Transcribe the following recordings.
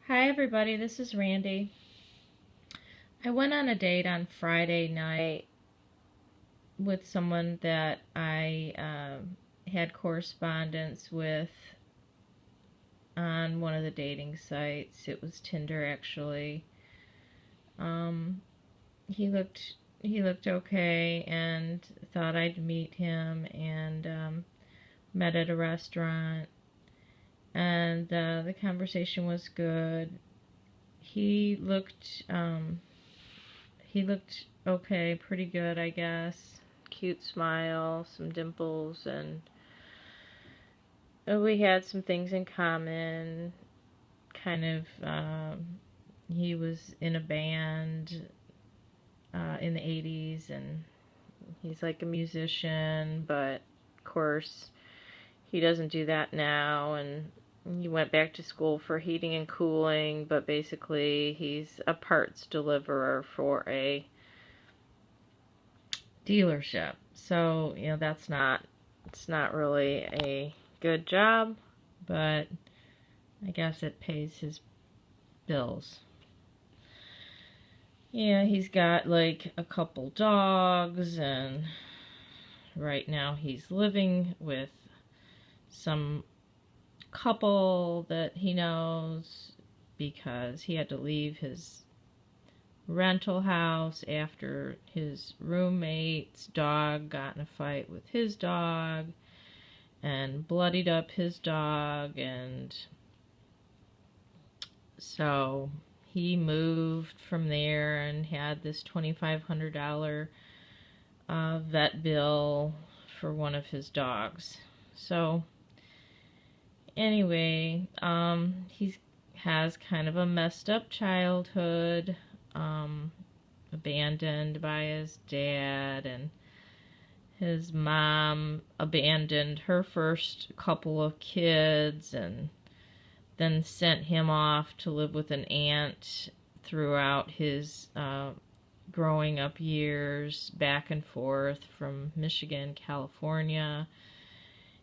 Hi everybody, this is Randy. I went on a date on Friday night with someone that I had correspondence with on one of the dating sites. It was Tinder actually. Um, he looked he looked okay and thought I'd meet him and met at a restaurant and the conversation was good. He looked He looked okay, pretty good, I guess. Cute smile, some dimples, and we had some things in common. Kind of, he was in a band in the 80s, and he's like a musician, but of course, he doesn't do that now, and he went back to school for heating and cooling, but basically, he's a parts deliverer for a dealership. So, it's not really a good job, but I guess it pays his bills. Yeah, he's got like a couple dogs, and right now he's living with some couple that he knows because he had to leave his rental house after his roommate's dog got in a fight with his dog and bloodied up his dog, and so he moved from there and had this $2,500 vet bill for one of his dogs. So anyway, he has kind of a messed up childhood, abandoned by his dad, and his mom abandoned her first couple of kids and then sent him off to live with an aunt throughout his growing up years, back and forth from Michigan, California.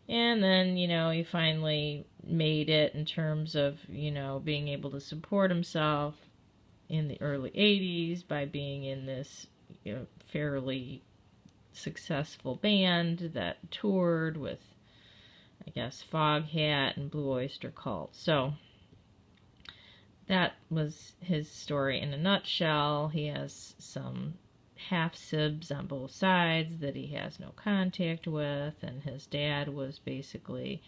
And then, he finally made it in terms of, being able to support himself in the early 80s by being in this, fairly successful band that toured with, I guess, Foghat and Blue Oyster Cult. So that was his story in a nutshell. He has some half-sibs on both sides that he has no contact with, and his dad was basically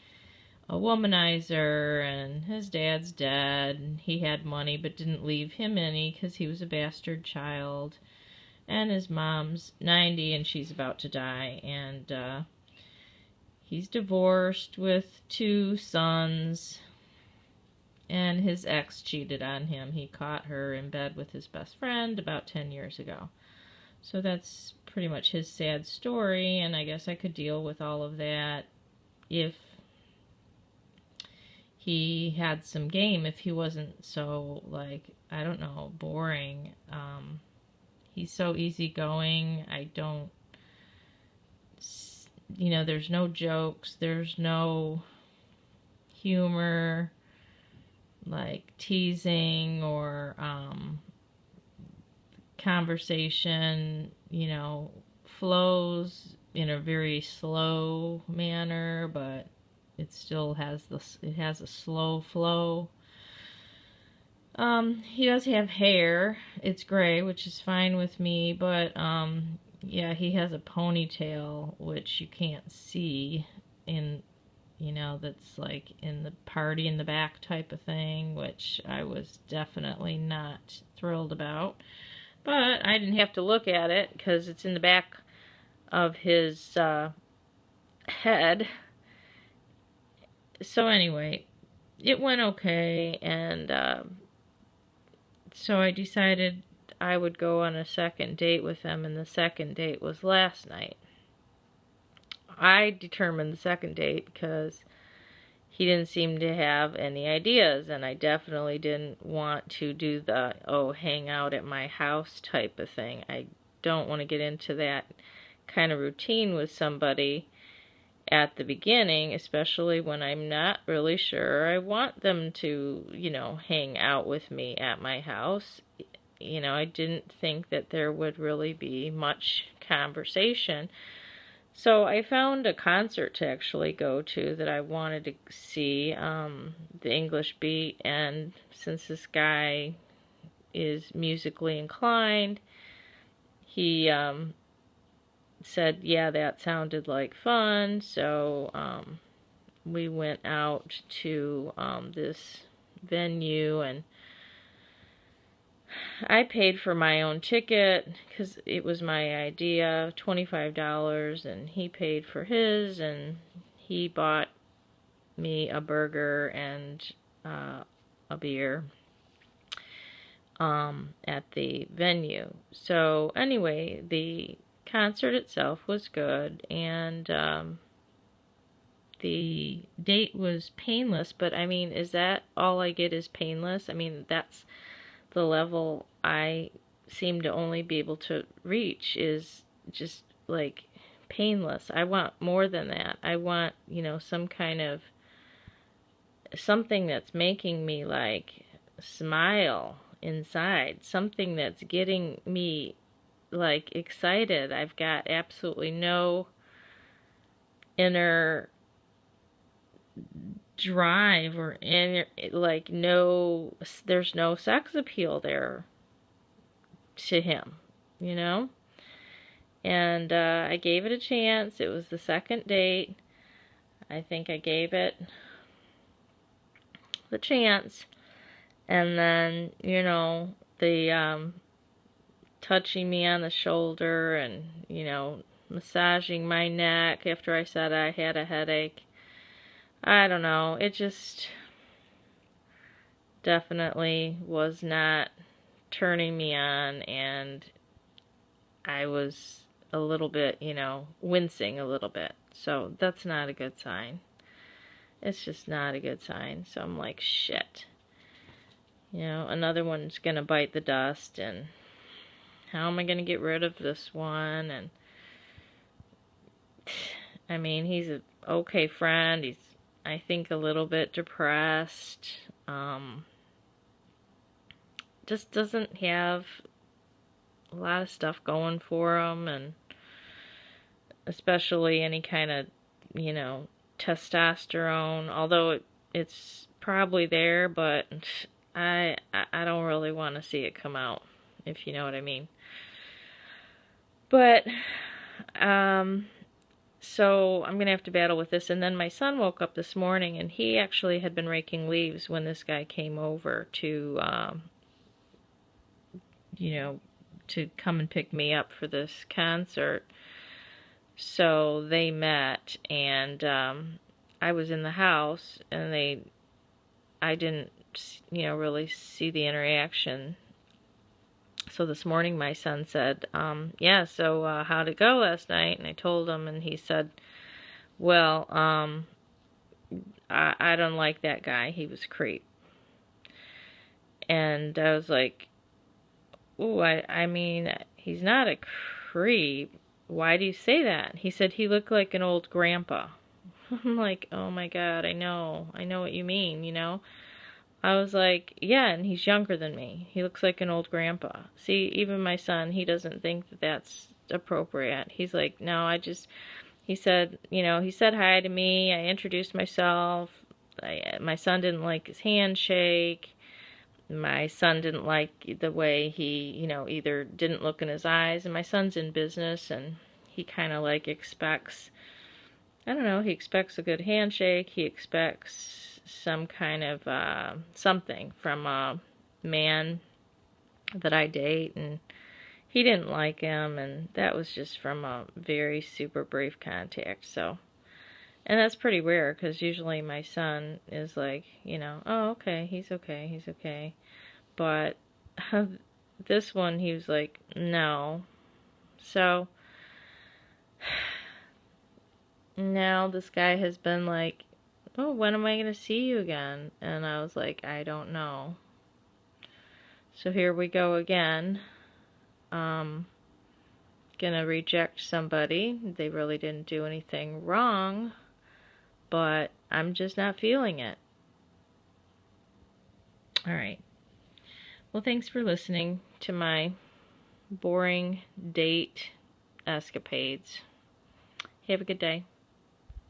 a womanizer, and his dad's dead, and he had money but didn't leave him any because he was a bastard child, and his mom's 90 and she's about to die, and he's divorced with 2 sons, and his ex cheated on him. He caught her in bed with his best friend about 10 years ago. So that's pretty much his sad story, and I guess I could deal with all of that if he had some game, if he wasn't so, like, I don't know, boring. He's so easygoing. There's no jokes, there's no humor, like teasing or conversation, flows in a very slow manner, but it still has a slow flow. He does have hair. It's gray, which is fine with me, but yeah, he has a ponytail, which you can't see that's like in the party in the back type of thing, which I was definitely not thrilled about. But I didn't have to look at it because it's in the back of his head. So anyway, it went okay, and so I decided I would go on a second date with him, and the second date was last night. I determined the second date because he didn't seem to have any ideas, and I definitely didn't want to do the, hang out at my house type of thing. I don't want to get into that kind of routine with somebody, at the beginning, especially when I'm not really sure I want them to, hang out with me at my house. I didn't think that there would really be much conversation. So I found a concert to actually go to that I wanted to see, the English Beat, and since this guy is musically inclined, he said, yeah, that sounded like fun, so we went out to this venue, and I paid for my own ticket because it was my idea, $25, and he paid for his, and he bought me a burger and a beer at the venue. So anyway, the concert itself was good, and the date was Painless, but I mean, is that all I get is Painless? I mean, that's the level I seem to only be able to reach, is just like Painless. I want more than that. I want, some kind of something that's making me like smile inside, something that's getting me like excited. I've got absolutely no inner drive or like there's no sex appeal there to him, and I gave it a chance. It was the second date. I think I gave it the chance, and then the touching me on the shoulder and massaging my neck after I said I had a headache. I don't know, it just definitely was not turning me on, and I was a little bit, wincing a little bit. So that's not a good sign. It's just not a good sign. So I'm like, shit. Another one's gonna bite the dust, and how am I gonna get rid of this one? And I mean, he's an okay friend. He's, I think, a little bit depressed. Just doesn't have a lot of stuff going for him, and especially any kind of, testosterone. Although it's probably there, but I don't really want to see it come out, if you know what I mean. But so I'm gonna have to battle with this. And then my son woke up this morning, and he actually had been raking leaves when this guy came over to to come and pick me up for this concert. So they met, and I was in the house, and I didn't, really see the interaction. So this morning my son said, yeah, so how'd it go last night? And I told him, and he said, well, I don't like that guy. He was a creep. And I was like, ooh, I mean, he's not a creep. Why do you say that? He said he looked like an old grandpa. I'm like, oh my God, I know what you mean, I was like, yeah, and he's younger than me. He looks like an old grandpa. See, even my son, he doesn't think that that's appropriate. He's like, no, he said, he said hi to me. I introduced myself. My son didn't like his handshake. My son didn't like the way he, either didn't look in his eyes. And my son's in business, and he kind of like expects, I don't know, he expects a good handshake. He expects some kind of something from a man that I date, and he didn't like him, and that was just from a very super brief contact. So, and that's pretty rare, because usually my son is like, oh, okay, he's okay. But this one, he was like, no. So now this guy has been like, oh, when am I going to see you again? And I was like, I don't know. So here we go again. gonna reject somebody. They really didn't do anything wrong, but I'm just not feeling it. Alright. Well, thanks for listening to my boring date escapades. Have a good day.